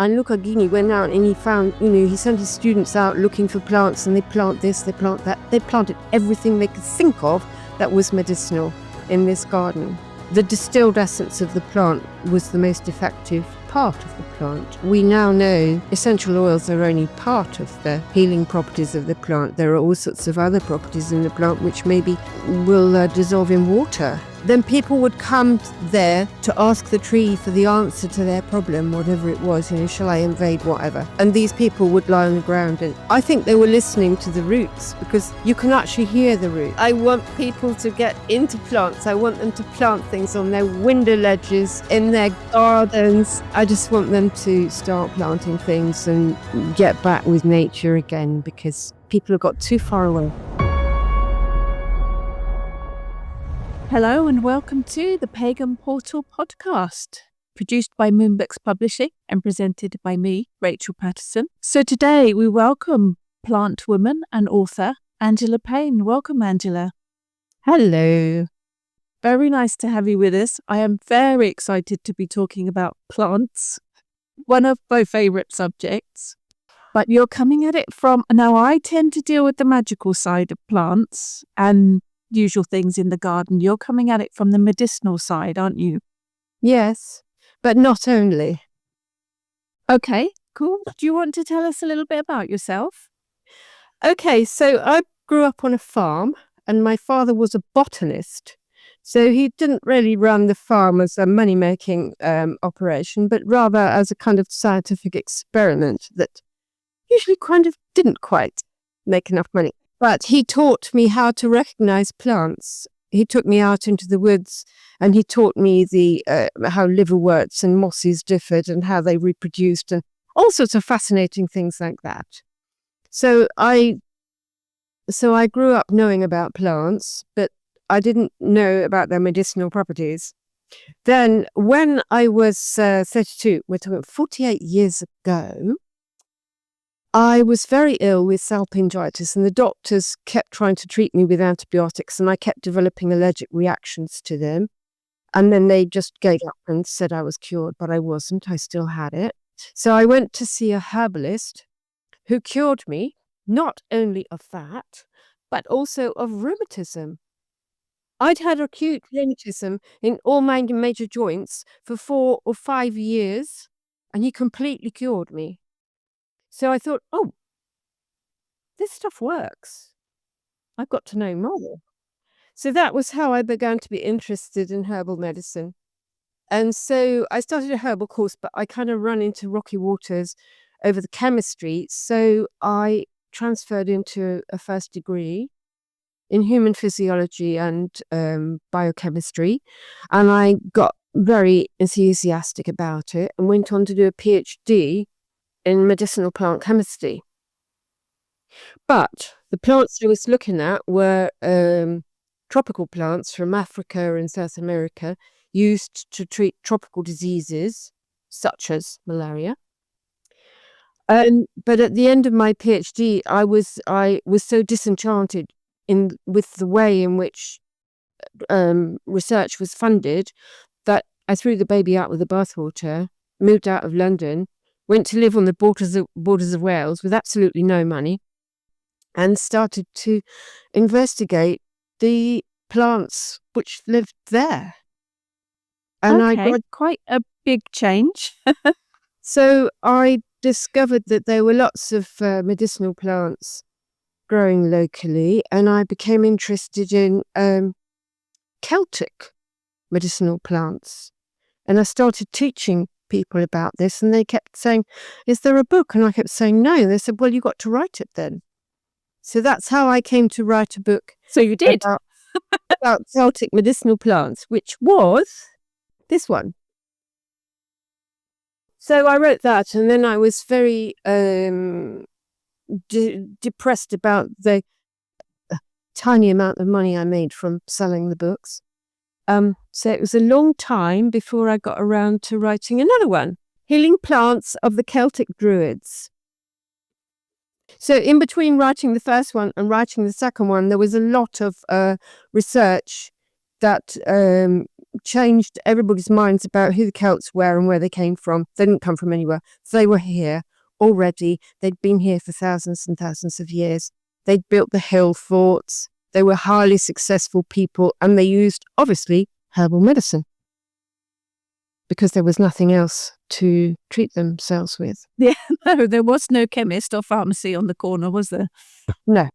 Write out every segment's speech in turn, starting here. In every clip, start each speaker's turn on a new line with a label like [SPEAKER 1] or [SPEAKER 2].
[SPEAKER 1] And Luca Ghini went out and he found, he sent his students out looking for plants, and they plant this, they plant that. They planted everything they could think of that was medicinal in this garden. The distilled essence of the plant was the most effective part of the plant. We now know essential oils are only part of the healing properties of the plant. There are all sorts of other properties in the plant which maybe will dissolve in water. Then people would come there to ask the tree for the answer to their problem, whatever it was, shall I invade, whatever. And these people would lie on the ground, and I think they were listening to the roots, because you can actually hear the roots. I want people to get into plants. I want them to plant things on their window ledges, in their gardens. I just want them to start planting things and get back with nature again, because people have got too far away.
[SPEAKER 2] Hello and welcome to the Pagan Portal Podcast, produced by Moonbooks Publishing and presented by me, Rachel Patterson. So today we welcome plant woman and author Angela Paine. Welcome, Angela.
[SPEAKER 1] Hello.
[SPEAKER 2] Very nice to have you with us. I am very excited to be talking about plants, one of my favourite subjects. But you're coming at it from, now I tend to deal with the magical side of plants and usual things in the garden. You're coming at it from the medicinal side, aren't you?
[SPEAKER 1] Yes, but not only.
[SPEAKER 2] Okay, cool. Do you want to tell us a little bit about yourself?
[SPEAKER 1] Okay, so I grew up on a farm, and my father was a botanist. So he didn't really run the farm as a money-making operation, but rather as a kind of scientific experiment that usually kind of didn't quite make enough money. But he taught me how to recognize plants. He took me out into the woods, and he taught me how liverworts and mosses differed and how they reproduced and all sorts of fascinating things like that. So I grew up knowing about plants, but I didn't know about their medicinal properties. Then when I was 32, we're talking 48 years ago, I was very ill with salpingitis, and the doctors kept trying to treat me with antibiotics, and I kept developing allergic reactions to them. And then they just gave up and said I was cured, but I wasn't. I still had it. So I went to see a herbalist who cured me not only of that, but also of rheumatism. I'd had acute rheumatism in all my major joints for 4 or 5 years, and he completely cured me. So I thought, oh, this stuff works. I've got to know more. So that was how I began to be interested in herbal medicine. And so I started a herbal course, but I kind of ran into rocky waters over the chemistry. So I transferred into a first degree in human physiology and biochemistry. And I got very enthusiastic about it and went on to do a PhD in medicinal plant chemistry. But the plants I was looking at were tropical plants from Africa and South America, used to treat tropical diseases such as malaria. But at the end of my PhD, I was so disenchanted with the way in which research was funded that I threw the baby out with the bathwater, moved out of London, went to live on the borders of Wales with absolutely no money, and started to investigate the plants which lived there. And
[SPEAKER 2] okay,
[SPEAKER 1] I got
[SPEAKER 2] quite a big change.
[SPEAKER 1] So I discovered that there were lots of medicinal plants growing locally, and I became interested in Celtic medicinal plants. And I started teaching people about this, and they kept saying, is there a book? And I kept saying no. They said, well, you got to write it then. So that's how I came to write a book.
[SPEAKER 2] So you did?
[SPEAKER 1] About Celtic medicinal plants, which was this one. So I wrote that, and then I was very depressed about the tiny amount of money I made from selling the books. So it was a long time before I got around to writing another one, Healing Plants of the Celtic Druids. So in between writing the first one and writing the second one, there was a lot of research that changed everybody's minds about who the Celts were and where they came from. They didn't come from anywhere. They were here already. They'd been here for thousands and thousands of years. They'd built the hill forts. They were highly successful people, and they used, obviously, herbal medicine because there was nothing else to treat themselves with.
[SPEAKER 2] Yeah, no, there was no chemist or pharmacy on the corner, was there?
[SPEAKER 1] No.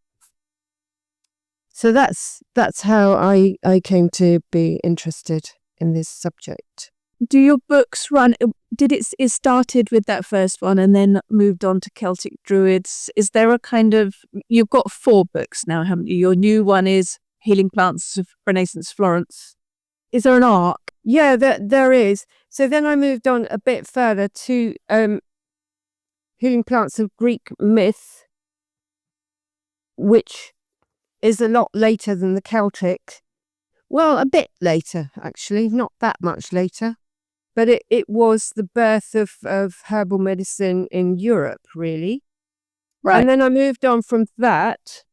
[SPEAKER 1] So that's how I came to be interested in this subject.
[SPEAKER 2] Do your books run? It started with that first one and then moved on to Celtic Druids? Is there a kind of, you've got 4 books now, haven't you? Your new one is Healing Plants of Renaissance Florence. Is there an arc?
[SPEAKER 1] Yeah, there is. So then I moved on a bit further to Healing Plants of Greek Myth, which is a lot later than the Celtic. Well, a bit later, actually, not that much later. But it was the birth of herbal medicine in Europe, really.
[SPEAKER 2] Right.
[SPEAKER 1] And then I moved on from that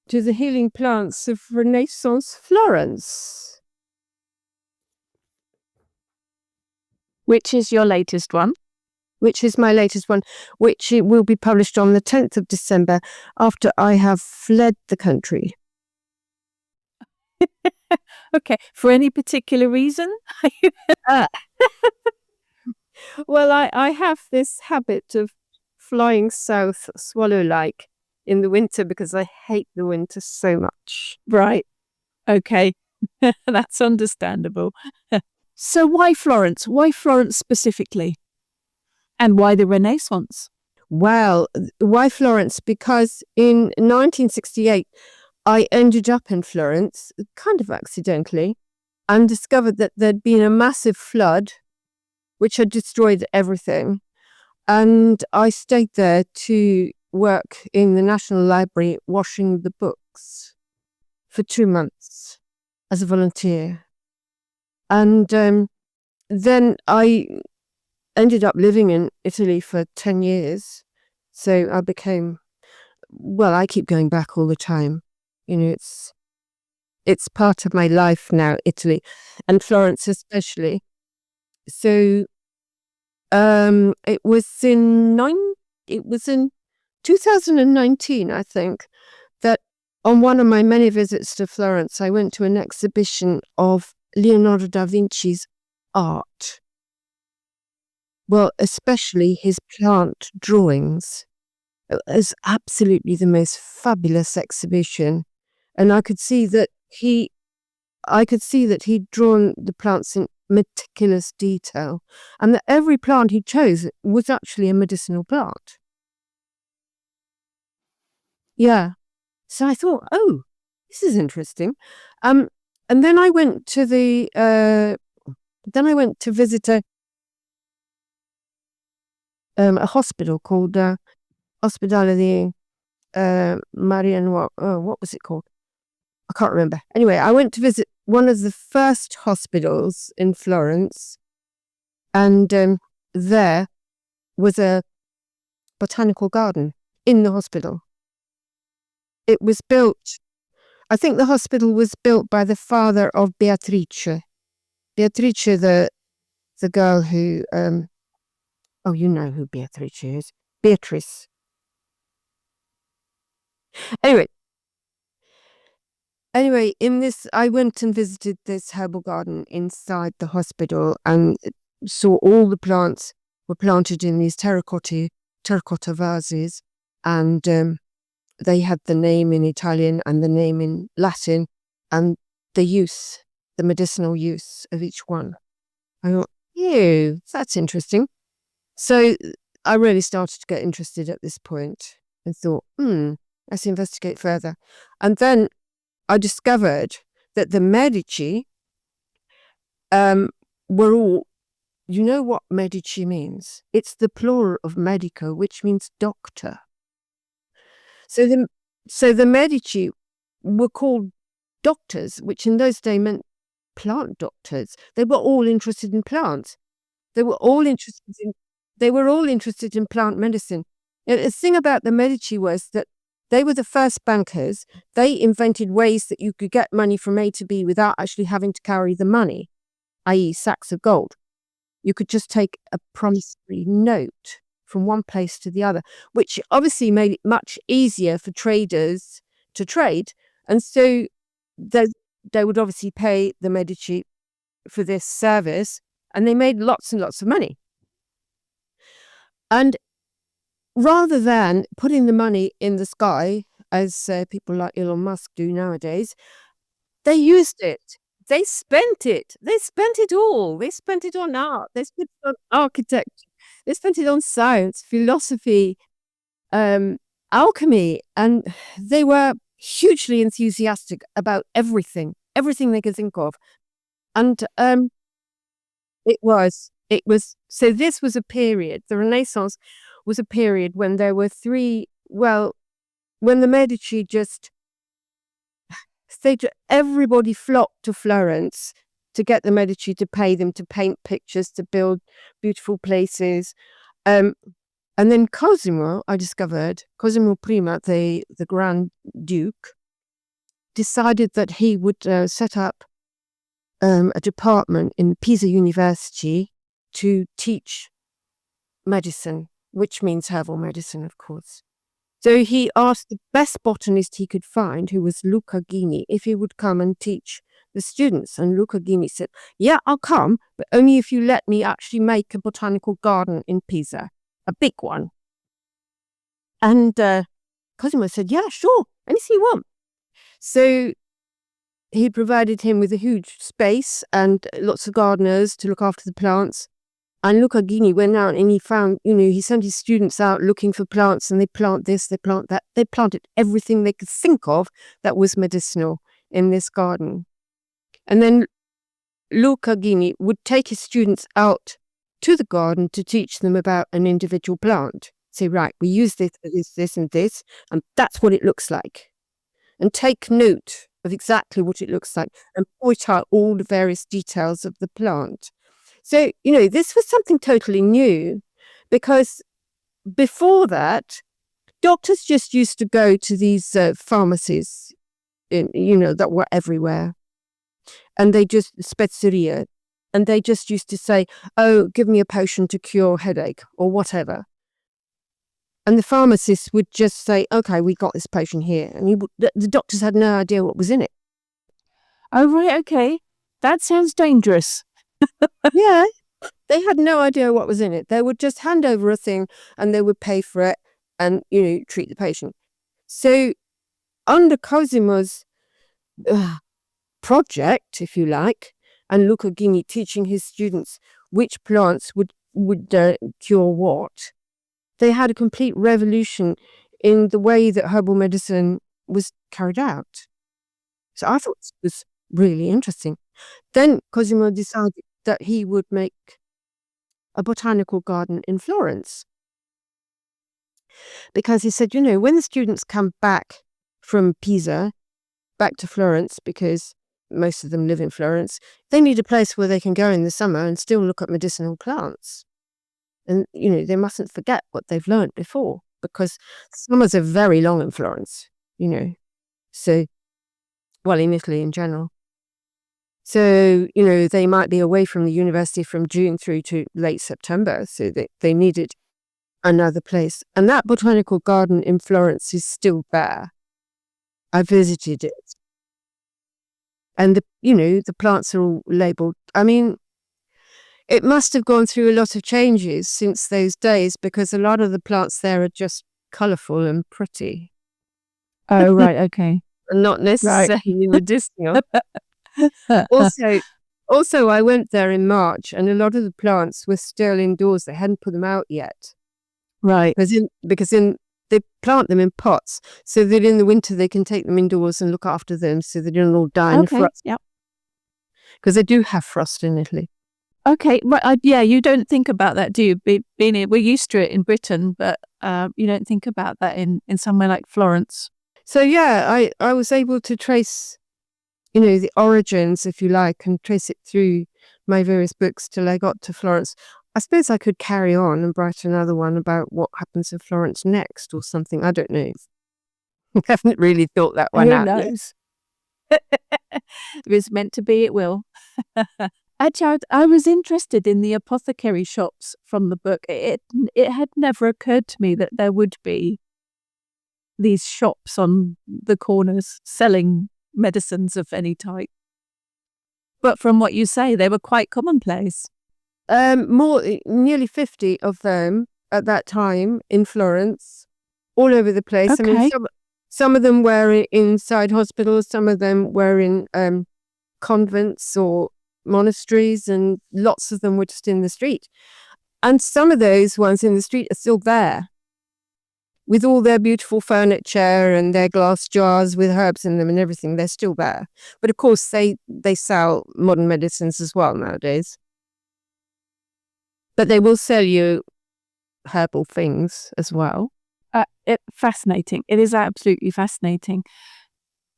[SPEAKER 1] to the Healing Plants of Renaissance Florence.
[SPEAKER 2] Which is your latest one?
[SPEAKER 1] Which is my latest one, which it will be published on the 10th of December after I have fled the country.
[SPEAKER 2] Okay. For any particular reason?
[SPEAKER 1] Well, I have this habit of flying south swallow-like in the winter because I hate the winter so much.
[SPEAKER 2] Right. Okay. That's understandable. So why Florence? Why Florence specifically? And why the Renaissance?
[SPEAKER 1] Well, why Florence? Because in 1968, I ended up in Florence, kind of accidentally, and discovered that there'd been a massive flood which had destroyed everything. And I stayed there to work in the National Library washing the books for 2 months as a volunteer. And then I ended up living in Italy for 10 years. So I became, well, I keep going back all the time. You know, it's part of my life now, Italy, and Florence especially. So it was in 2019, I think, that on one of my many visits to Florence, I went to an exhibition of Leonardo da Vinci's art. Well, especially his plant drawings. It was absolutely the most fabulous exhibition. And I could see that he'd drawn the plants in meticulous detail, and that every plant he chose was actually a medicinal plant. Yeah. So I thought, oh, this is interesting. And then I went to visit a hospital called Ospedale di Marian. What was it called? I can't remember. Anyway, I went to visit one of the first hospitals in Florence, and there was a botanical garden in the hospital. It was built, I think the hospital was built by the father of Beatrice. Beatrice, the girl who, you know who Beatrice is. Beatrice. Anyway, I went and visited this herbal garden inside the hospital and saw all the plants were planted in these terracotta vases, and they had the name in Italian and the name in Latin and the medicinal use of each one. I thought, ew, that's interesting. So I really started to get interested at this point and thought, let's investigate further. And then I discovered that the Medici were all, you know what Medici means? It's the plural of medico, which means doctor. So the Medici were called doctors, which in those days meant plant doctors. They were all interested in plants. They were all interested in plant medicine. The thing about the Medici was that they were the first bankers. They invented ways that you could get money from A to B without actually having to carry the money. i.e. sacks of gold. You could just take a promissory note from one place to the other, which obviously made it much easier for traders to trade. And so they would obviously pay the Medici for this service, and they made lots and lots of money. And rather than putting the money in the sky, as people like Elon Musk do nowadays, they used it. They spent it. They spent it all. They spent it on art. They spent it on architecture. They spent it on science, philosophy, alchemy. And they were hugely enthusiastic about everything they could think of. And it was, so this was a period, the Renaissance was a period when there were when the Medici everybody flocked to Florence to get the Medici to pay them to paint pictures, to build beautiful places. And then Cosimo I, the Grand Duke, decided that he would set up a department in Pisa University to teach medicine, which means herbal medicine, of course. So he asked the best botanist he could find, who was Luca Ghini, if he would come and teach the students. And Luca Ghini said, yeah, I'll come, but only if you let me actually make a botanical garden in Pisa, a big one. And Cosimo said, yeah, sure, anything you want. So he provided him with a huge space and lots of gardeners to look after the plants. And Luca Ghini went out and he found, he sent his students out looking for plants, and they plant this, they plant that. They planted everything they could think of that was medicinal in this garden. And then Luca Ghini would take his students out to the garden to teach them about an individual plant. Say, right, we use this, and that's what it looks like. And take note of exactly what it looks like and point out all the various details of the plant. So, this was something totally new, because before that, doctors just used to go to these pharmacies, that were everywhere. And they just, spezzeria, and they just used to say, oh, give me a potion to cure headache or whatever. And the pharmacist would just say, okay, we got this potion here. And the doctors had no idea what was in it.
[SPEAKER 2] Oh, right, okay. That sounds dangerous.
[SPEAKER 1] Yeah, they had no idea what was in it. They would just hand over a thing and they would pay for it and, treat the patient. So under Cosimo's project, if you like, and Luca Ghini teaching his students which plants would cure what, they had a complete revolution in the way that herbal medicine was carried out. So I thought this was really interesting. Then Cosimo decided that he would make a botanical garden in Florence. Because he said, when the students come back from Pisa, back to Florence, because most of them live in Florence, they need a place where they can go in the summer and still look at medicinal plants. And, they mustn't forget what they've learned before, because summers are very long in Florence, So, well, in Italy in general. So, they might be away from the university from June through to late September. So they needed another place. And that botanical garden in Florence is still there. I visited it. And, the plants are all labeled. I mean, it must have gone through a lot of changes since those days, because a lot of the plants there are just colourful and pretty.
[SPEAKER 2] Oh, right, okay.
[SPEAKER 1] And not necessarily medicinal. Also, I went there in March, and a lot of the plants were still indoors. They hadn't put them out yet.
[SPEAKER 2] Right.
[SPEAKER 1] Because they plant them in pots, so that in the winter they can take them indoors and look after them, so they don't all die in frost.
[SPEAKER 2] Yep.
[SPEAKER 1] Because they do have frost in Italy.
[SPEAKER 2] Okay, right. You don't think about that, do you? We're used to it in Britain, but you don't think about that in somewhere like Florence.
[SPEAKER 1] So yeah, I was able to trace, the origins, if you like, and trace it through my various books till I got to Florence. I suppose I could carry on and write another one about what happens in Florence next or something. I don't know. I haven't really thought that one out.
[SPEAKER 2] Who knows? If it's meant to be, it will. Actually, I was interested in the apothecary shops from the book. It had never occurred to me that there would be these shops on the corners selling medicines of any type. But from what you say, they were quite commonplace.
[SPEAKER 1] Nearly 50 of them at that time in Florence, all over the place.
[SPEAKER 2] Okay.
[SPEAKER 1] I mean, some of them were inside hospitals, some of them were in convents or monasteries, and lots of them were just in the street. And some of those ones in the street are still there, with all their beautiful furniture and their glass jars with herbs in them and everything. They're still there. But of course, they sell modern medicines as well nowadays. But they will sell you herbal things as well.
[SPEAKER 2] Fascinating. It is absolutely fascinating.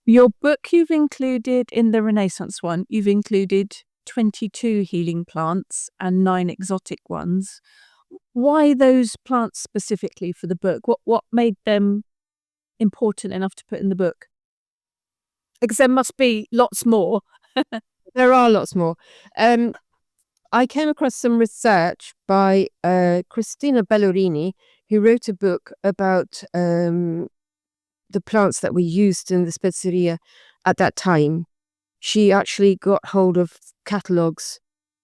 [SPEAKER 2] Your book, you've included in the Renaissance one, you've included 22 healing plants and 9 exotic ones. Why those plants specifically for the book? What made them important enough to put in the book? Because there must be lots more.
[SPEAKER 1] There are lots more. I came across some research by Cristina Bellorini, who wrote a book about the plants that were used in the spezieria at that time. She actually got hold of catalogues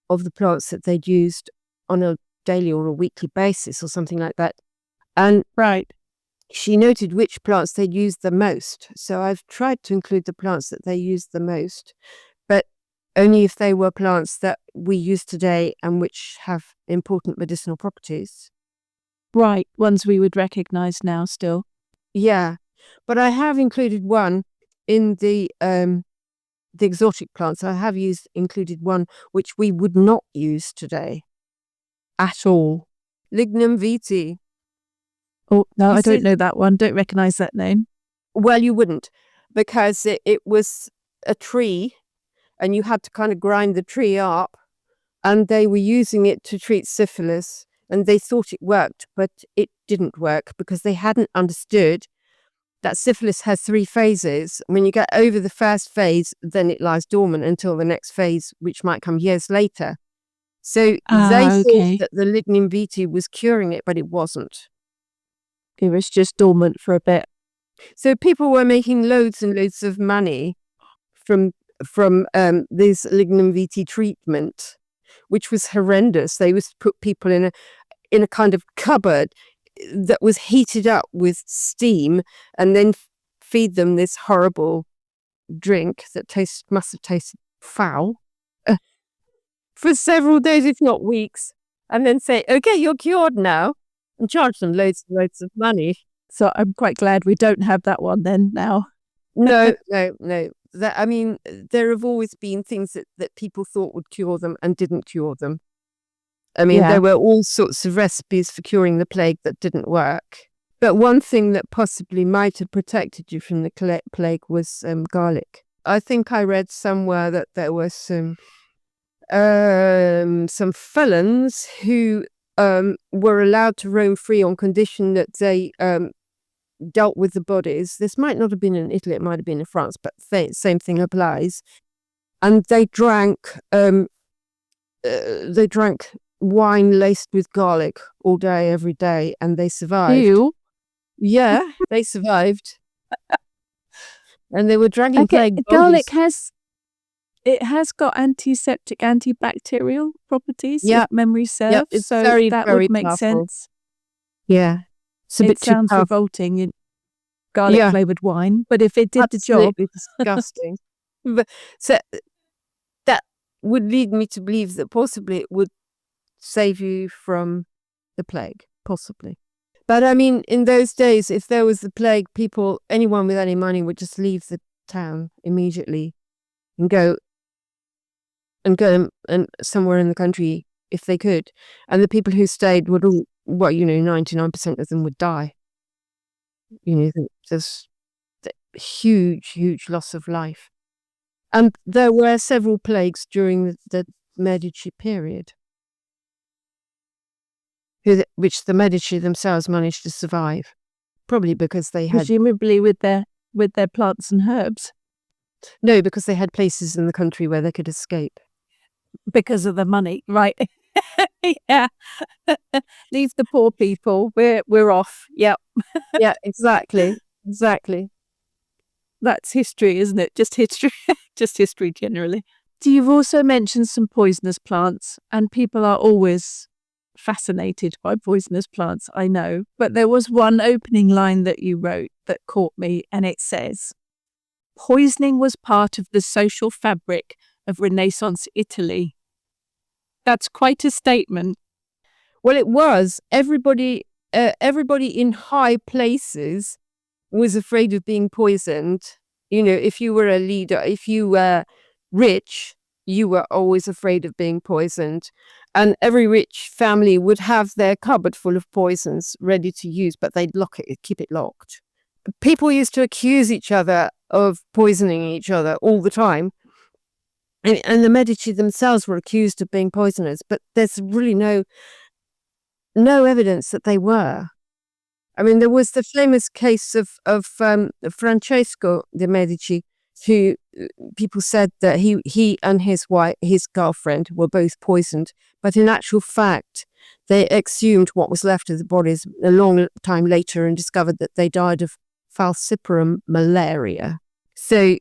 [SPEAKER 1] of the plants that they'd used on a daily or a weekly basis or something like that. And she noted which plants they'd used the most. So I've tried to include the plants that they used the most, but only if they were plants that we use today and which have important medicinal properties.
[SPEAKER 2] Right, ones we would recognise now still.
[SPEAKER 1] Yeah, but I have included one in the exotic plants. I have included one which we would not use today at all. Lignum vitae.
[SPEAKER 2] Oh, no, I don't know that one. Don't recognise that name.
[SPEAKER 1] Well, you wouldn't, because it was a tree and you had to kind of grind the tree up, and they were using it to treat syphilis, and they thought it worked, but it didn't work because they hadn't understood that syphilis has 3 phases. When you get over the first phase, then it lies dormant until the next phase, which might come years later. So they thought that the lignum vitae was curing it, but it wasn't.
[SPEAKER 2] It was just dormant for a bit.
[SPEAKER 1] So people were making loads and loads of money from this lignum vitae treatment, which was horrendous. They used to put people in a kind of cupboard that was heated up with steam, and then feed them this horrible drink that must have tasted foul for several days, if not weeks, and then say, "Okay, you're cured now," and charge them loads and loads of money.
[SPEAKER 2] So I'm quite glad we don't have that one then now.
[SPEAKER 1] No. I mean, there have always been things that people thought would cure them and didn't cure them. I mean, there were all sorts of recipes for curing the plague that didn't work. But one thing that possibly might have protected you from the plague was garlic. I think I read somewhere that there were some felons who were allowed to roam free on condition that they dealt with the bodies. This might not have been in Italy, it might have been in France, but same thing applies. And they drank wine laced with garlic all day, every day, and they survived.
[SPEAKER 2] Ew.
[SPEAKER 1] Yeah, they survived. And they were dragging plague bodies.
[SPEAKER 2] Garlic has got antiseptic, antibacterial properties, if memory serves.
[SPEAKER 1] Yep, it's
[SPEAKER 2] so
[SPEAKER 1] very,
[SPEAKER 2] that
[SPEAKER 1] very
[SPEAKER 2] would make
[SPEAKER 1] powerful.
[SPEAKER 2] sense.
[SPEAKER 1] Yeah.
[SPEAKER 2] It sounds revolting in garlic flavoured wine, but if it did the job.
[SPEAKER 1] Disgusting. So that would lead me to believe that possibly it would save you from the plague, possibly. But I mean, in those days, if there was the plague, anyone with any money would just leave the town immediately and go and somewhere in the country if they could. And the people who stayed would 99% of them would die. There's huge loss of life. And there were several plagues during the Medici period, which the Medici themselves managed to survive, probably because they had...
[SPEAKER 2] Presumably with their plants and herbs.
[SPEAKER 1] No, because they had places in the country where they could escape.
[SPEAKER 2] because of the money, right? Yeah. Leave the poor people. We're off. Yep.
[SPEAKER 1] Yeah, exactly.
[SPEAKER 2] That's history, isn't it? Just history. Just history generally. You've also mentioned some poisonous plants, and people are always fascinated by poisonous plants, I know. But there was one opening line that you wrote that caught me, and it says, "Poisoning was part of the social fabric of Renaissance Italy." That's quite a statement.
[SPEAKER 1] Well, it was. Everybody in high places was afraid of being poisoned. You know, if you were a leader, if you were rich, you were always afraid of being poisoned. And every rich family would have their cupboard full of poisons ready to use, but they'd lock it, keep it locked. People used to accuse each other of poisoning each other all the time. And the Medici themselves were accused of being poisoners, but there's really no evidence that they were. I mean, there was the famous case of Francesco de' Medici, who people said that he and his wife, his girlfriend, were both poisoned. But in actual fact, they exhumed what was left of the bodies a long time later and discovered that they died of falciparum malaria. So,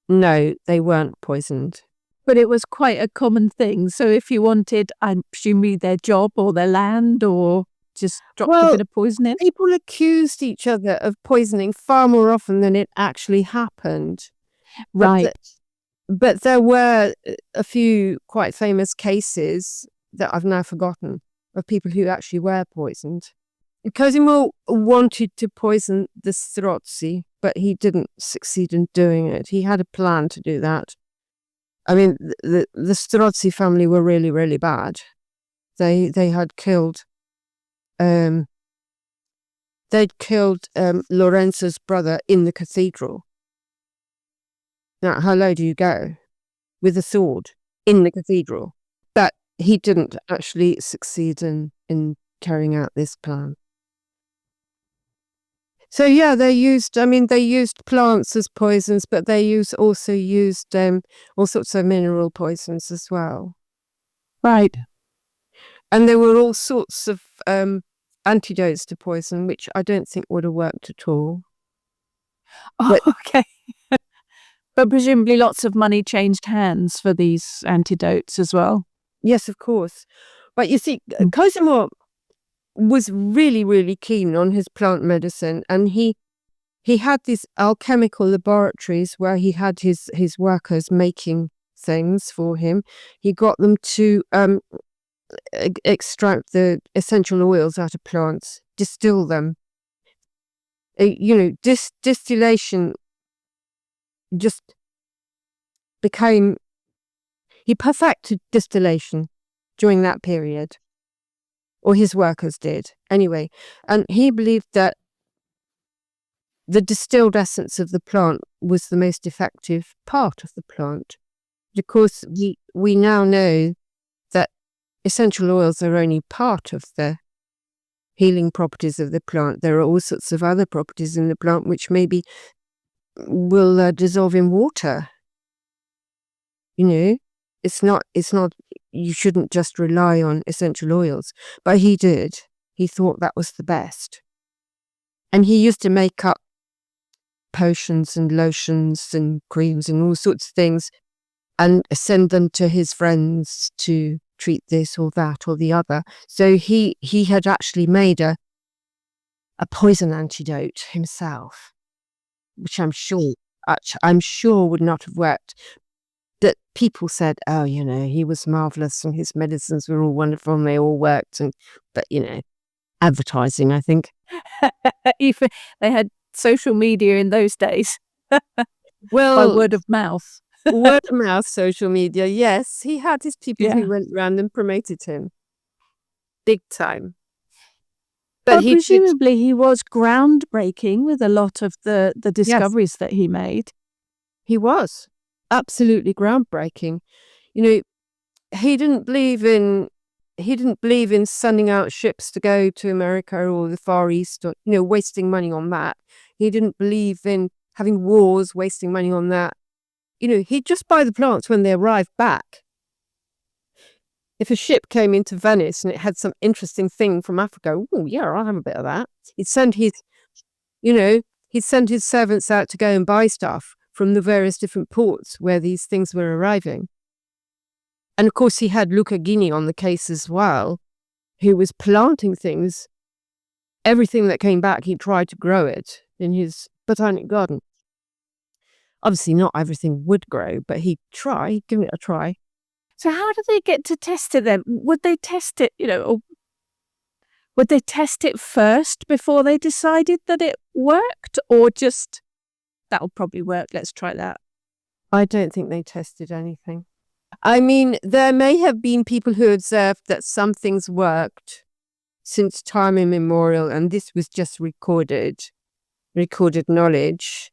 [SPEAKER 1] no, they weren't poisoned.
[SPEAKER 2] But it was quite a common thing. So if you wanted, I'm presumably their job or their land or just dropped a bit of poison in.
[SPEAKER 1] People accused each other of poisoning far more often than it actually happened.
[SPEAKER 2] Right.
[SPEAKER 1] But there were a few quite famous cases that I've now forgotten of people who actually were poisoned. Cosimo wanted to poison the Strozzi, but he didn't succeed in doing it. He had a plan to do that. I mean, the Strozzi family were really, really bad. They had killed Lorenzo's brother in the cathedral. Now, how low do you go with a sword in the cathedral? But he didn't actually succeed in carrying out this plan. So yeah, they used plants as poisons, but they also used all sorts of mineral poisons as well.
[SPEAKER 2] Right.
[SPEAKER 1] And there were all sorts of antidotes to poison, which I don't think would have worked at all.
[SPEAKER 2] Oh, okay. But presumably lots of money changed hands for these antidotes as well.
[SPEAKER 1] Yes, of course. But you see, Cosimo was really, really keen on his plant medicine, and he had these alchemical laboratories where he had his workers making things for him. He got them to extract the essential oils out of plants, distill them. Distillation just became... He perfected distillation during that period. Or his workers did, anyway. And he believed that the distilled essence of the plant was the most effective part of the plant. Because we now know that essential oils are only part of the healing properties of the plant. There are all sorts of other properties in the plant which maybe will dissolve in water. You know, it's not, you shouldn't just rely on essential oils. But he did. He thought that was the best. And he used to make up potions and lotions and creams and all sorts of things and send them to his friends to treat this or that or the other. So he had actually made a poison antidote himself, which I'm sure would not have worked. That people said, oh, he was marvelous and his medicines were all wonderful and they all worked. But advertising, I think.
[SPEAKER 2] Even they had social media in those days.
[SPEAKER 1] Well,
[SPEAKER 2] by word of mouth.
[SPEAKER 1] Word of mouth, social media. Yes, he had his people who went round and promoted him, big time.
[SPEAKER 2] But presumably he was groundbreaking with a lot of the discoveries that he made.
[SPEAKER 1] He was absolutely groundbreaking. He didn't believe in sending out ships to go to America or the Far East, or wasting money on that. He didn't believe in having wars, wasting money on that. He'd just buy the plants when they arrived back. if a ship came into Venice and it had some interesting thing from Africa, oh yeah, I'll have a bit of that. He'd send his servants out to go and buy stuff from the various different ports where these things were arriving. And of course, he had Luca Ghini on the case as well, who was planting things. Everything that came back, he tried to grow it in his botanic garden. Obviously, not everything would grow, but he'd try, give it a try.
[SPEAKER 2] So how did they get to test it then? Would they test it, or would they test it first before they decided that it worked, or just, that'll probably work, let's try that?
[SPEAKER 1] I don't think they tested anything. I mean, there may have been people who observed that some things worked since time immemorial, and this was just recorded knowledge.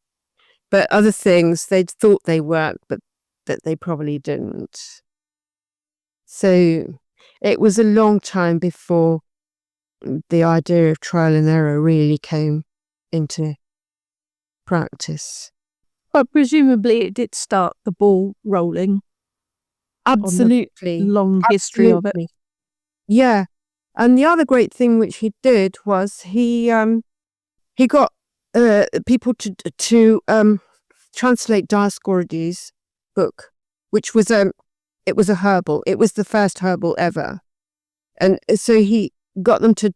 [SPEAKER 1] But other things, they'd thought they worked, but that they probably didn't. So it was a long time before the idea of trial and error really came into practice.
[SPEAKER 2] But presumably it did start the ball rolling.
[SPEAKER 1] Absolutely.
[SPEAKER 2] Long history of it.
[SPEAKER 1] Yeah. And the other great thing which he did was he got people to translate Dioscorides' book, which was it was a herbal. It was the first herbal ever, and so he got them to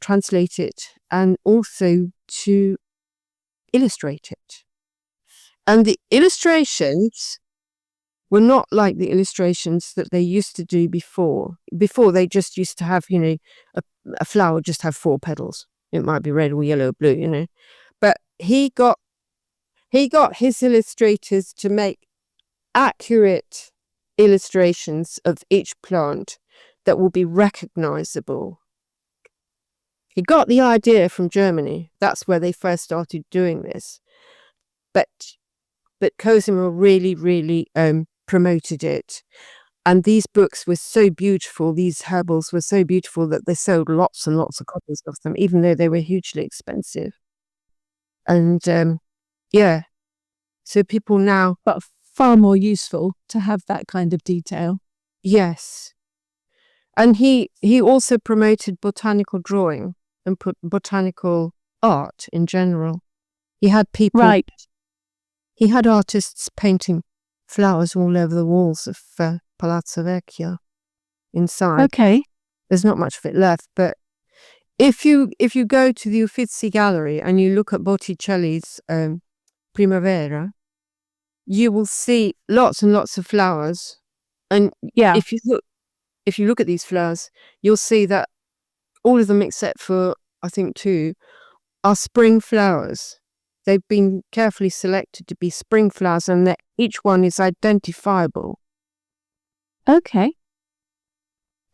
[SPEAKER 1] translate it and also to illustrate it. And the illustrations were not like the illustrations that they used to do before. Before they just used to have, a flower just have 4 petals. It might be red or yellow or blue, But he got his illustrators to make accurate illustrations of each plant that will be recognizable. He got the idea from Germany. That's where they first started doing this. But Cosimo really, really promoted it. And these books were so beautiful, these herbals were so beautiful that they sold lots and lots of copies of them, even though they were hugely expensive. And so people now...
[SPEAKER 2] But far more useful to have that kind of detail.
[SPEAKER 1] Yes. And he also promoted botanical drawing and botanical art in general. He had people...
[SPEAKER 2] Right.
[SPEAKER 1] He had artists painting flowers all over the walls of Palazzo Vecchio inside.
[SPEAKER 2] Okay.
[SPEAKER 1] There's not much of it left, but if you go to the Uffizi Gallery and you look at Botticelli's Primavera, you will see lots and lots of flowers. And if you look at these flowers, you'll see that all of them except for, I think, 2 are spring flowers. They've been carefully selected to be spring flowers, and that each one is identifiable.
[SPEAKER 2] Okay.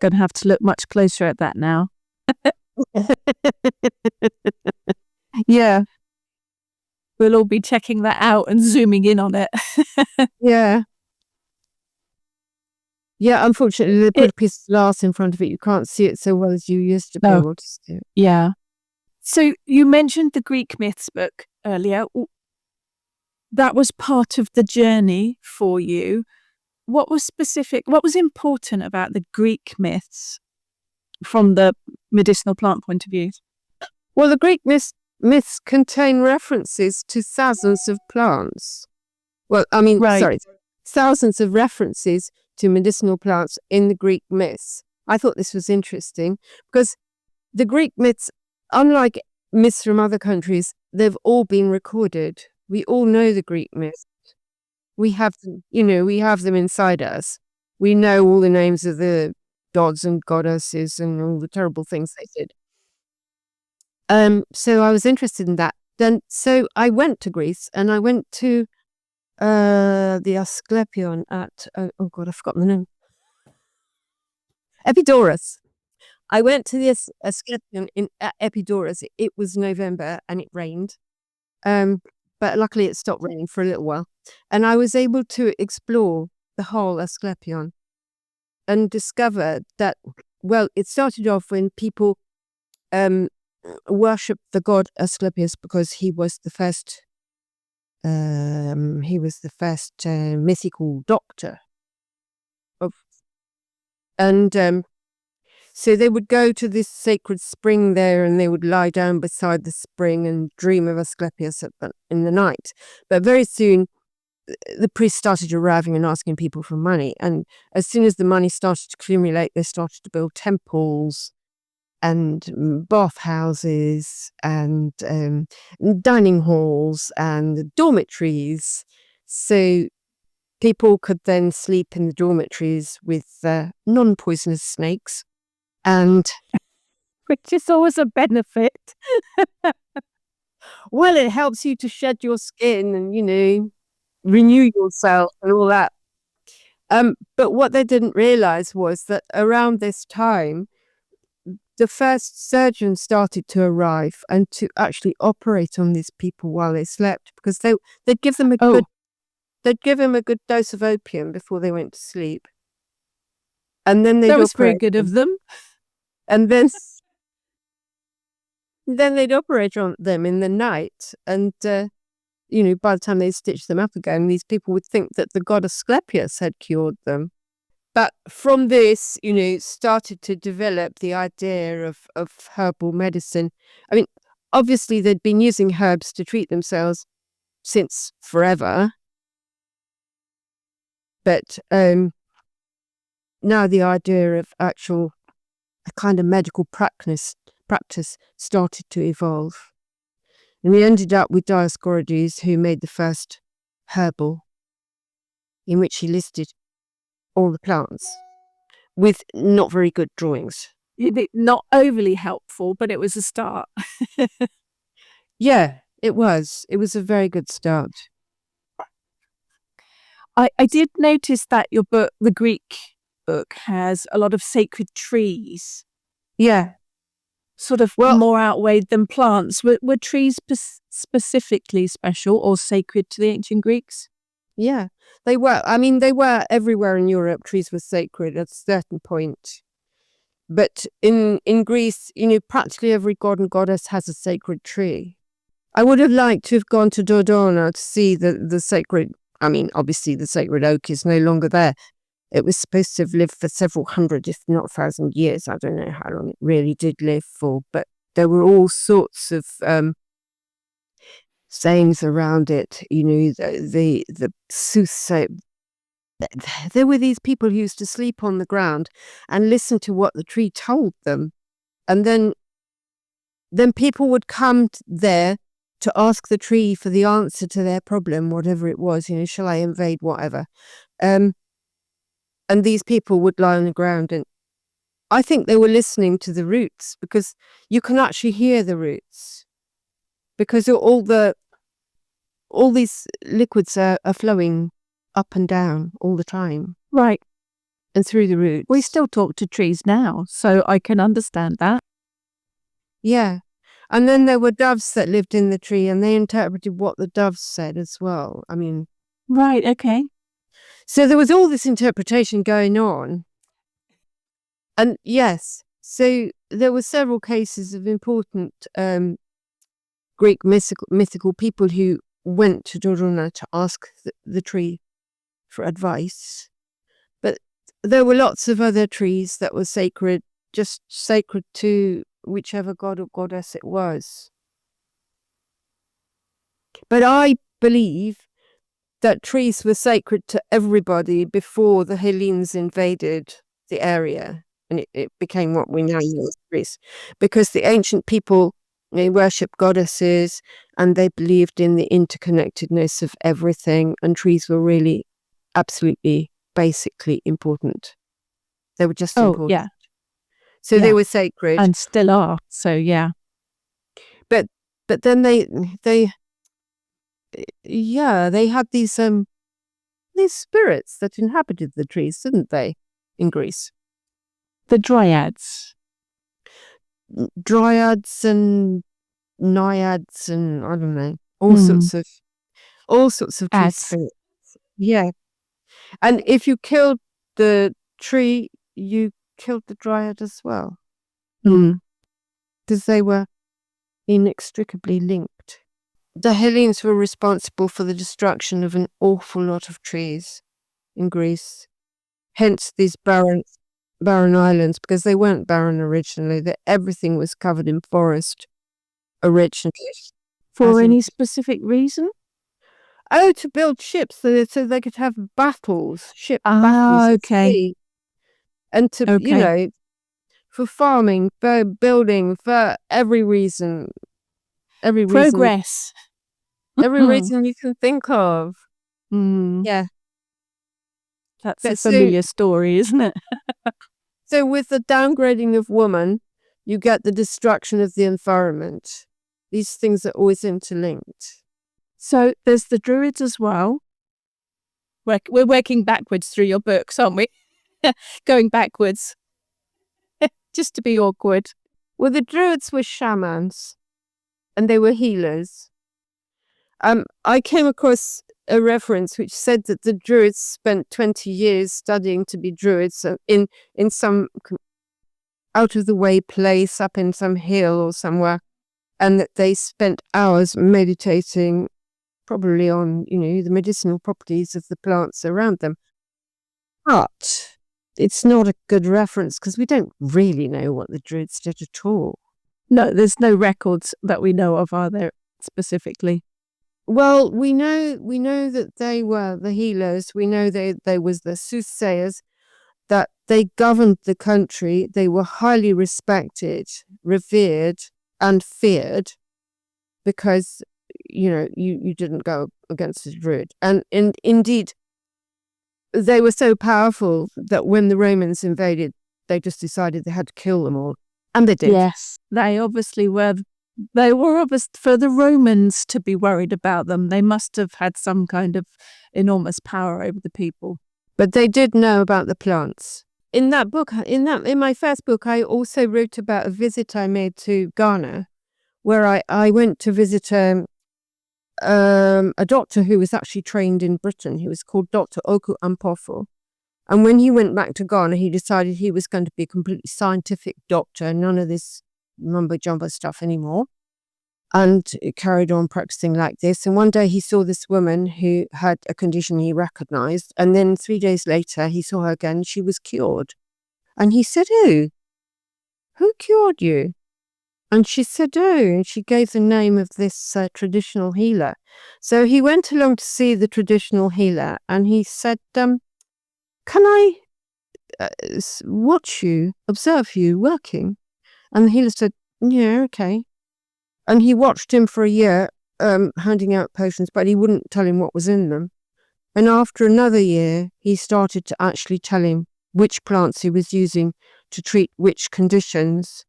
[SPEAKER 2] Gonna have to look much closer at that now. Yeah. We'll all be checking that out and zooming in on it.
[SPEAKER 1] Yeah. Yeah, unfortunately, they put a piece of glass in front of it. You can't see it so well as you used to be able to see it.
[SPEAKER 2] Yeah. So you mentioned the Greek myths book earlier. That was part of the journey for you. What was important about the Greek myths from the medicinal plant point of view?
[SPEAKER 1] Well, the Greek myths contain references to thousands of plants. Well, I mean, thousands of references to medicinal plants in the Greek myths. I thought this was interesting because the Greek myths, unlike myths from other countries, they've all been recorded. We all know the Greek myths. We have them, we have them inside us. We know all the names of the gods and goddesses and all the terrible things they did. So I was interested in that. So I went to Greece and I went to the Asclepion at, I've forgotten the name. Epidaurus. I went to the Asclepion at Epidaurus. It was November and it rained. But luckily it stopped raining for a little while. And I was able to explore the whole Asclepion and discover that, well, it started off when people worshipped the god Asclepius because he was the first mythical doctor. And so they would go to this sacred spring there, and they would lie down beside the spring and dream of Asclepius in the night. But very soon, the priests started arriving and asking people for money. And as soon as the money started to accumulate, they started to build temples and bathhouses and dining halls and dormitories. So people could then sleep in the dormitories with non-poisonous snakes. And
[SPEAKER 2] Which is always a benefit.
[SPEAKER 1] well, it helps you to shed your skin and, renew yourself and all that. But what they didn't realize was that around this time, the first surgeons started to arrive and to actually operate on these people while they slept, because they'd give them a good dose of opium before they went to sleep, and then they'd
[SPEAKER 2] That was very
[SPEAKER 1] operate
[SPEAKER 2] good of them.
[SPEAKER 1] and then they'd operate on them in the night, and by the time they stitched them up again, these people would think that the god Asclepius had cured them. But from this, started to develop the idea of herbal medicine. I mean, obviously they'd been using herbs to treat themselves since forever. But now the idea of a kind of medical practice started to evolve. And we ended up with Dioscorides, who made the first herbal, in which he listed all the plants with not very good drawings.
[SPEAKER 2] Not overly helpful, but it was a start.
[SPEAKER 1] Yeah, it was. It was a very good start.
[SPEAKER 2] I did notice that your book, the Greek book, has a lot of sacred trees.
[SPEAKER 1] Yeah.
[SPEAKER 2] Sort of more outweighed than plants. Were trees specifically special or sacred to the ancient Greeks?
[SPEAKER 1] Yeah, they were. I mean, they were everywhere in Europe. Trees were sacred at a certain point. But in Greece, practically every god and goddess has a sacred tree. I would have liked to have gone to Dodona to see the sacred. I mean, obviously the sacred oak is no longer there. It was supposed to have lived for several hundred, if not 1,000 years. I don't know how long it really did live for, but there were all sorts of sayings around it. The soothsayer. There were these people who used to sleep on the ground and listen to what the tree told them, and then people would come there to ask the tree for the answer to their problem, whatever it was. Shall I invade whatever? And these people would lie on the ground, and I think they were listening to the roots, because you can actually hear the roots, because all these liquids are flowing up and down all the time.
[SPEAKER 2] Right.
[SPEAKER 1] And through the roots.
[SPEAKER 2] We still talk to trees now, so I can understand that.
[SPEAKER 1] Yeah. And then there were doves that lived in the tree, and they interpreted what the doves said as well. I mean.
[SPEAKER 2] Right, okay.
[SPEAKER 1] So there was all this interpretation going on. And yes, so there were several cases of important Greek mythical people who went to Dodona to ask the tree for advice. But there were lots of other trees that were sacred, just sacred to whichever god or goddess it was. But I believe that trees were sacred to everybody before the Hellenes invaded the area, and it became what we now know as Greece, because the ancient people, they worshipped goddesses and they believed in the interconnectedness of everything, and trees were really absolutely basically important. They were just important.
[SPEAKER 2] Yeah.
[SPEAKER 1] So they were sacred.
[SPEAKER 2] And still are, so yeah.
[SPEAKER 1] But then they had these spirits that inhabited the trees, didn't they, in Greece?
[SPEAKER 2] The dryads.
[SPEAKER 1] Dryads and naiads and I don't know, all sorts of tree spirits. Yeah. And if you killed the tree, you killed the dryad as well. Because they were inextricably linked. The Hellenes were responsible for the destruction of an awful lot of trees in Greece. Hence these barren barren islands because they weren't barren originally. That everything was covered in forest originally.
[SPEAKER 2] For any specific reason?
[SPEAKER 1] Oh, to build ships so they could have battles, ship battles at
[SPEAKER 2] Okay.
[SPEAKER 1] sea. And to,
[SPEAKER 2] Okay.
[SPEAKER 1] for farming, for building, for every reason.
[SPEAKER 2] Progress.
[SPEAKER 1] Every reason you can think of. Yeah.
[SPEAKER 2] That's a familiar story, isn't it?
[SPEAKER 1] So with the downgrading of woman, you get the destruction of the environment. These things are always interlinked.
[SPEAKER 2] So there's the Druids as well. We're working backwards through your books, aren't we? Going backwards. Just to be awkward.
[SPEAKER 1] Well, the Druids were shamans and they were healers. I came across a reference which said that the Druids spent 20 years studying to be Druids in some out of the way place up in some hill or somewhere, and that they spent hours meditating probably on, the medicinal properties of the plants around them. But it's not a good reference because we don't really know what the Druids did at all.
[SPEAKER 2] No, there's no records that we know of, are there, specifically?
[SPEAKER 1] Well, we know that they were the healers. We know they was the soothsayers, that they governed the country. They were highly respected, revered, and feared because, you didn't go against the Druid. And indeed, they were so powerful that when the Romans invaded, they just decided they had to kill them all. And they did.
[SPEAKER 2] Yes, they obviously were. They were obvious for the Romans to be worried about them. They must have had some kind of enormous power over the people.
[SPEAKER 1] But they did know about the plants. In that book, in my first book, I also wrote about a visit I made to Ghana, where I went to visit a doctor who was actually trained in Britain. He was called Dr. Oku Ampofo. And when he went back to Ghana, he decided he was going to be a completely scientific doctor, none of this mumbo-jumbo stuff anymore, and carried on practicing like this. And one day he saw this woman who had a condition he recognized, and then 3 days later he saw her again. She was cured. And he said, "Who cured you?" And she said, "Oh," and she gave the name of this traditional healer. So he went along to see the traditional healer, and he said, "Can I observe you working?" And the healer said, "Yeah, okay." And he watched him for a year, handing out potions, but he wouldn't tell him what was in them. And after another year, he started to actually tell him which plants he was using to treat which conditions.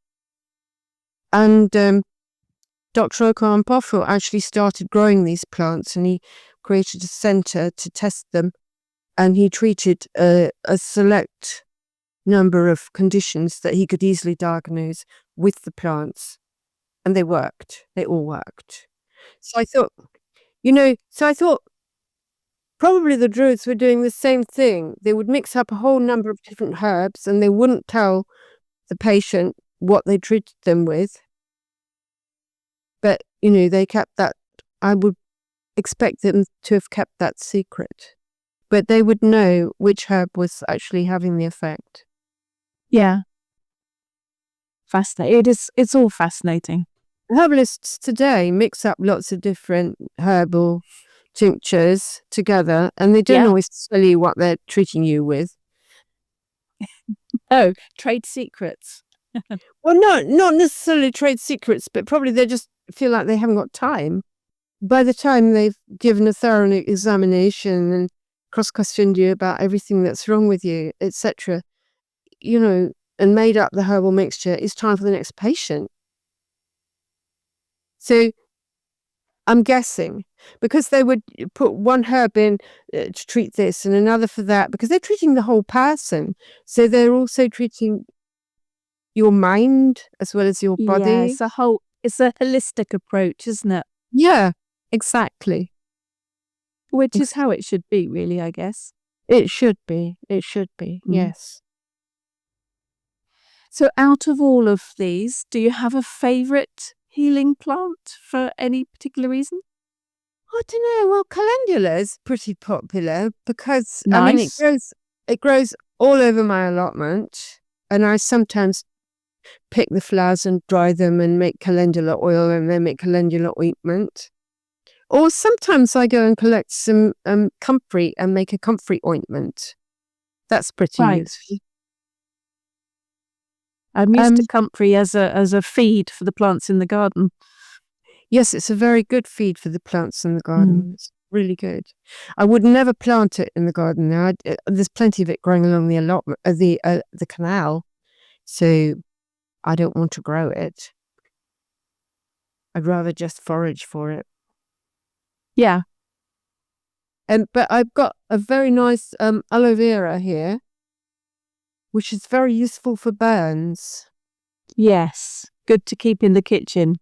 [SPEAKER 1] And Dr. Okonkwo actually started growing these plants, and he created a center to test them. And he treated a select number of conditions that he could easily diagnose with the plants. And they worked. They all worked. So I thought, probably the Druids were doing the same thing. They would mix up a whole number of different herbs, and they wouldn't tell the patient what they treated them with. But, they kept that. I would expect them to have kept that secret. But they would know which herb was actually having the effect.
[SPEAKER 2] Yeah. Fascinating. It's all fascinating.
[SPEAKER 1] Herbalists today mix up lots of different herbal tinctures together, and they don't always tell you what they're treating you with.
[SPEAKER 2] Oh, trade secrets.
[SPEAKER 1] Well, not necessarily trade secrets, but probably they just feel like they haven't got time. By the time they've given a thorough examination and cross-questioned you about everything that's wrong with you, etc., and made up the herbal mixture, it's time for the next patient. So I'm guessing because they would put one herb in to treat this and another for that, because they're treating the whole person. So they're also treating your mind as well as your body.
[SPEAKER 2] Yeah, it's a holistic approach, isn't it?
[SPEAKER 1] Yeah, exactly.
[SPEAKER 2] Which is how it should be, really, I guess.
[SPEAKER 1] It should be, yes.
[SPEAKER 2] So out of all of these, do you have a favourite healing plant for any particular reason?
[SPEAKER 1] I don't know. Well, calendula is pretty popular because
[SPEAKER 2] Nice.
[SPEAKER 1] it grows all over my allotment. And I sometimes pick the flowers and dry them and make calendula oil and then make calendula ointment. Or sometimes I go and collect some comfrey and make a comfrey ointment. That's pretty
[SPEAKER 2] Right.
[SPEAKER 1] useful.
[SPEAKER 2] I'm used to comfrey as a feed for the plants in the garden.
[SPEAKER 1] Yes, it's a very good feed for the plants in the garden. It's really good. I would never plant it in the garden now. There's plenty of it growing along the allotment, the canal, so I don't want to grow it. I'd rather just forage for it.
[SPEAKER 2] Yeah.
[SPEAKER 1] But I've got a very nice aloe vera here, which is very useful for burns.
[SPEAKER 2] Yes. Good to keep in the kitchen.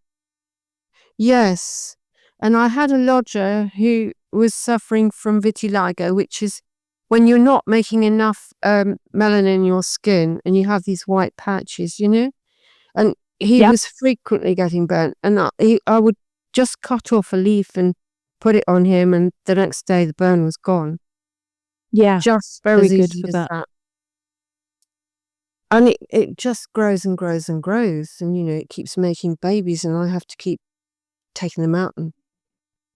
[SPEAKER 1] Yes. And I had a lodger who was suffering from vitiligo, which is when you're not making enough melanin in your skin and you have these white patches, And he was frequently getting burnt. And I would just cut off a leaf and put it on him, and the next day the burn was gone.
[SPEAKER 2] Yeah.
[SPEAKER 1] Just
[SPEAKER 2] very
[SPEAKER 1] as
[SPEAKER 2] good
[SPEAKER 1] easy
[SPEAKER 2] for
[SPEAKER 1] as
[SPEAKER 2] that.
[SPEAKER 1] And it just grows and grows and grows. And, it keeps making babies, and I have to keep taking them out. And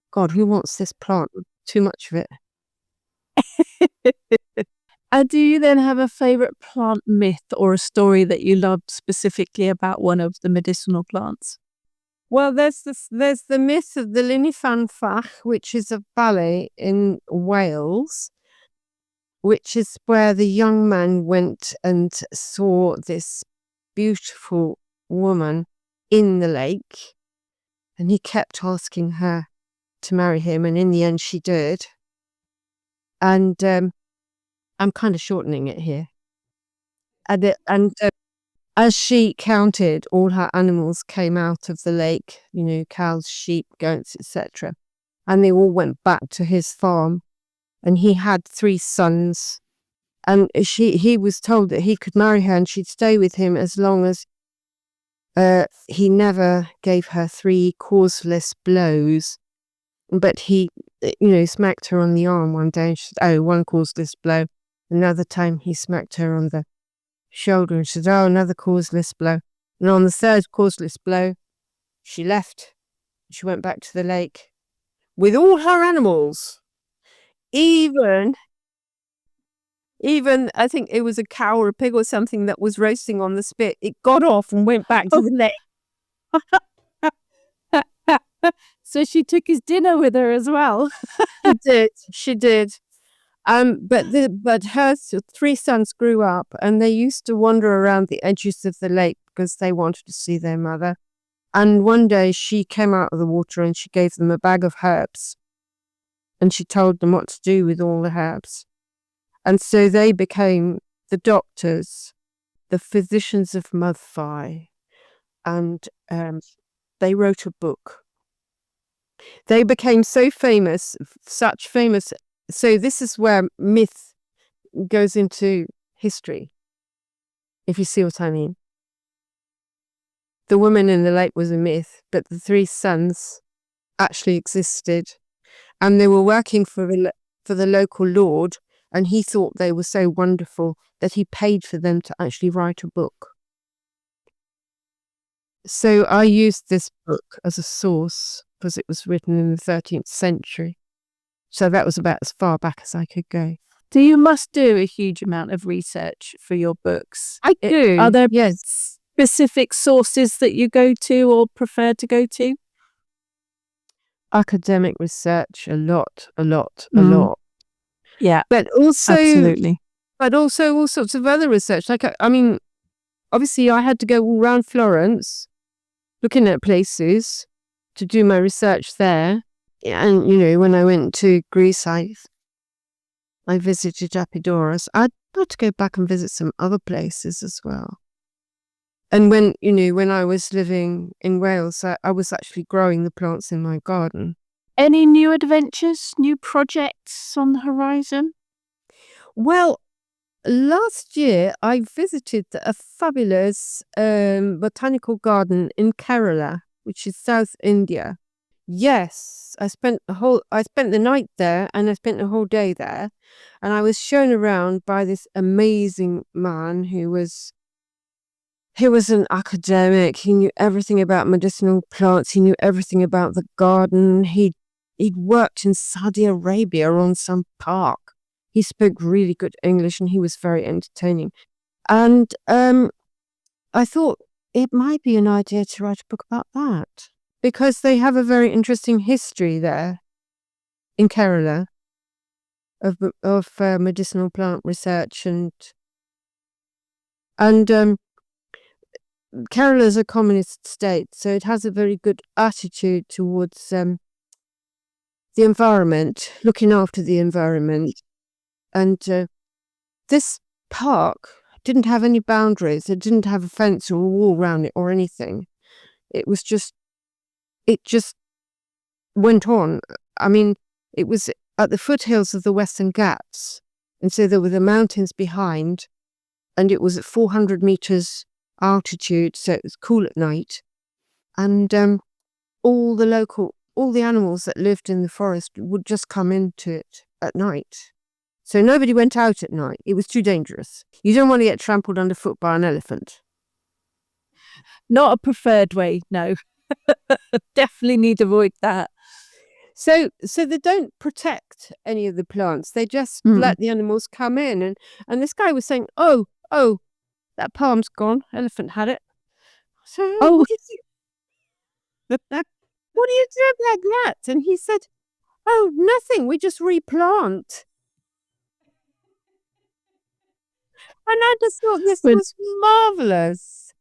[SPEAKER 1] God, who wants this plant? Too much of it.
[SPEAKER 2] And do you then have a favourite plant myth or a story that you love specifically about one of the medicinal plants?
[SPEAKER 1] Well, there's the myth of the Linifan Fach, which is a valley in Wales, which is where the young man went and saw this beautiful woman in the lake, and he kept asking her to marry him, and in the end she did. And I'm kind of shortening it here. And as she counted, all her animals came out of the lake, cows, sheep, goats, etc. And they all went back to his farm. And he had 3 sons. And he was told that he could marry her and she'd stay with him as long as he never gave her 3 causeless blows. But he, smacked her on the arm one day and she said, "Oh, 1 causeless blow." Another time he smacked her on the shoulder and she said, "Oh, another causeless blow." And on the 3rd causeless blow, she left. She went back to the lake with all her animals. Even I think it was a cow or a pig or something that was roasting on the spit. It got off and went back to the lake.
[SPEAKER 2] So she took his dinner with her as well.
[SPEAKER 1] She did. But her 3 sons grew up and they used to wander around the edges of the lake because they wanted to see their mother. And one day she came out of the water and she gave them a bag of herbs. And she told them what to do with all the herbs. And so they became the doctors, the physicians of Mudfie. And they wrote a book. They became so famous, such famous. So this is where myth goes into history, if you see what I mean. The woman in the lake was a myth, but the 3 sons actually existed. And they were working for the local lord, and he thought they were so wonderful that he paid for them to actually write a book. So I used this book as a source because it was written in the 13th century. So that was about as far back as I could go.
[SPEAKER 2] So you must do a huge amount of research for your books.
[SPEAKER 1] I do.
[SPEAKER 2] Are there
[SPEAKER 1] yes.
[SPEAKER 2] specific sources that you go to or prefer to go to?
[SPEAKER 1] Academic research, a lot.
[SPEAKER 2] Yeah,
[SPEAKER 1] but also
[SPEAKER 2] absolutely.
[SPEAKER 1] But also all sorts of other research. Like, I mean, obviously I had to go all around Florence, looking at places to do my research there. And, when I went to Greece, I visited Epidaurus. I'd like to go back and visit some other places as well. And when I was living in Wales, I was actually growing the plants in my garden.
[SPEAKER 2] Any new adventures, new projects on the horizon?
[SPEAKER 1] Well, last year I visited a fabulous botanical garden in Kerala, which is South India. Yes, I spent the night there and I spent the whole day there, and I was shown around by this amazing man who was He was an academic. He knew everything about medicinal plants. He knew everything about the garden. He'd worked in Saudi Arabia on some park. He spoke really good English and he was very entertaining. And I thought it might be an idea to write a book about that because they have a very interesting history there in Kerala of medicinal plant research and Kerala is a communist state, so it has a very good attitude towards the environment, looking after the environment. And this park didn't have any boundaries. It didn't have a fence or a wall around it or anything. It just went on. I mean, it was at the foothills of the Western Ghats, and so there were the mountains behind, and it was at 400 meters altitude, so it was cool at night. And all the animals that lived in the forest would just come into it at night. So nobody went out at night. It was too dangerous. You don't want to get trampled underfoot by an elephant.
[SPEAKER 2] Not a preferred way, no. Definitely need to avoid that.
[SPEAKER 1] So they don't protect any of the plants. They just let the animals come in. And this guy was saying, oh, that palm's gone. Elephant had it. So what do you do like that? And he said, oh, nothing. We just replant. And I just thought this was marvelous.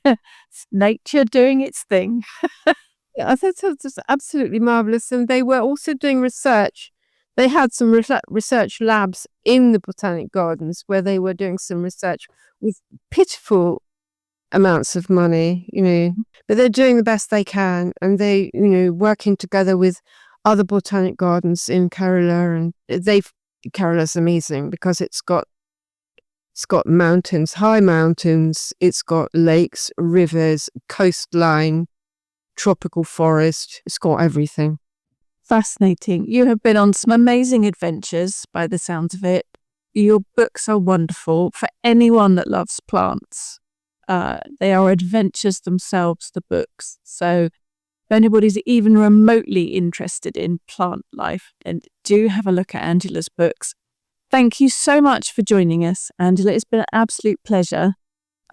[SPEAKER 2] It's nature doing its thing.
[SPEAKER 1] Yeah, I thought it was absolutely marvelous. And they were also doing research. They had some research labs in the Botanic Gardens where they were doing some research with pitiful amounts of money, but they're doing the best they can. And they, working together with other Botanic Gardens in Kerala. And Kerala's amazing because it's got mountains, high mountains. It's got lakes, rivers, coastline, tropical forest. It's got everything.
[SPEAKER 2] Fascinating. You have been on some amazing adventures by the sounds of it. Your books are wonderful for anyone that loves plants. They are adventures themselves, the books. So if anybody's even remotely interested in plant life, then do have a look at Angela's books. Thank you so much for joining us, Angela. It's been an absolute pleasure.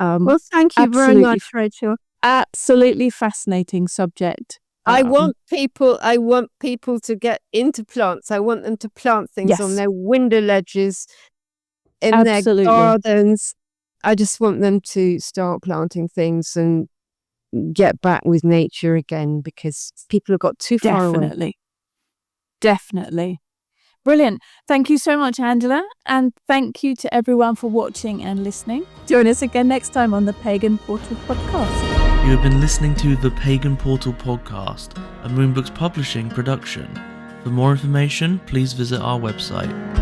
[SPEAKER 1] Well, thank you very much, Rachel.
[SPEAKER 2] Absolutely fascinating subject.
[SPEAKER 1] I want people to get into plants. I want them to plant things on their window ledges, in their gardens. I just want them to start planting things and get back with nature again because people have got too far away.
[SPEAKER 2] Definitely. Brilliant. Thank you so much, Angela. And thank you to everyone for watching and listening. Join us again next time on the Pagan Portal Podcast.
[SPEAKER 3] You have been listening to the Pagan Portal Podcast, a Moonbooks Publishing production. For more information, please visit our website.